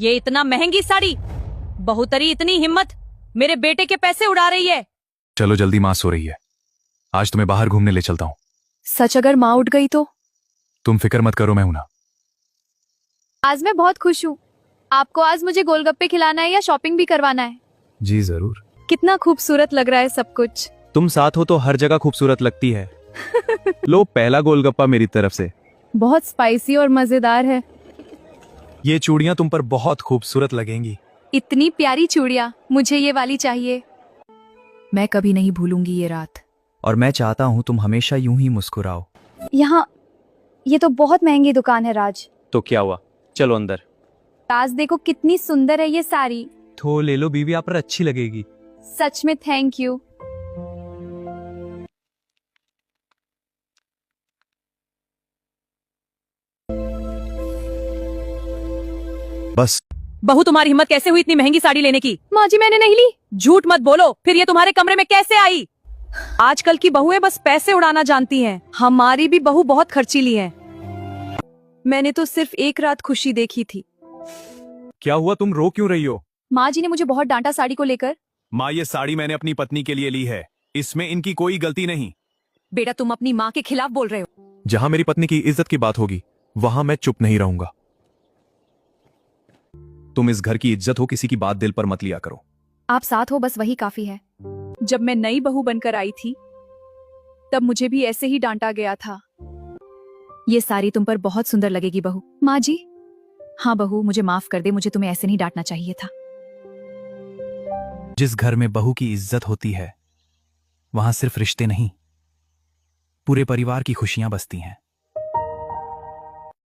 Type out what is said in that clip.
ये इतना महंगी साड़ी, बहुतरी इतनी हिम्मत, मेरे बेटे के पैसे उड़ा रही है। चलो जल्दी, माँ सो रही है। आज तुम्हें बाहर घूमने ले चलता हूँ। सच अगर माँ उठ गई तो? तुम फिक्र मत करो, मैं हूं ना। आज मैं बहुत खुश हूँ। आपको आज मुझे गोलगप्पे खिलाना है या शॉपिंग भी करवाना है? जी जरूर। कितना खूबसूरत लग रहा है सब कुछ। तुम साथ हो तो हर जगह खूबसूरत लगती है। लो पहला गोलगप्पा मेरी तरफ से। बहुत स्पाइसी और मजेदार है। ये चूड़ियां तुम पर बहुत खूबसूरत लगेंगी। इतनी प्यारी चूड़ियाँ, मुझे ये वाली चाहिए। मैं कभी नहीं भूलूंगी ये रात। और मैं चाहता हूँ तुम हमेशा यूं ही मुस्कुराओ। यहाँ ये तो बहुत महंगी दुकान है राज। तो क्या हुआ, चलो अंदर। राज देखो कितनी सुंदर है ये साड़ी। तो ले लो बीवी, आप पर अच्छी लगेगी। सच में थैंक यू। बस बहू, तुम्हारी हिम्मत कैसे हुई इतनी महंगी साड़ी लेने की? माँ जी मैंने नहीं ली। झूठ मत बोलो, फिर ये तुम्हारे कमरे में कैसे आई? आजकल की बहुएं बस पैसे उड़ाना जानती हैं। हमारी भी बहू बहुत खर्चीली है। मैंने तो सिर्फ एक रात खुशी देखी थी। क्या हुआ, तुम रो क्यों रही हो? माँ जी ने मुझे बहुत डांटा साड़ी को लेकर। माँ, ये साड़ी मैंने अपनी पत्नी के लिए ली है, इसमें इनकी कोई गलती नहीं। बेटा, तुम अपनी माँ के खिलाफ बोल रहे हो। जहां मेरी पत्नी की इज्जत की बात होगी वहां मैं चुप नहीं रहूंगा। तुम इस घर की इज्जत हो, किसी की बात दिल पर मत लिया करो। आप साथ हो बस वही काफी है। जब मैं नई बहू बनकर आई थी तब मुझे भी ऐसे ही डांटा गया था। ये साड़ी तुम पर बहुत सुंदर लगेगी बहू। माँ जी। हाँ बहू, मुझे माफ कर दे, मुझे तुम्हें ऐसे नहीं डांटना चाहिए था। जिस घर में बहू की इज्जत होती है वहां सिर्फ रिश्ते नहीं, पूरे परिवार की खुशियां बसती हैं।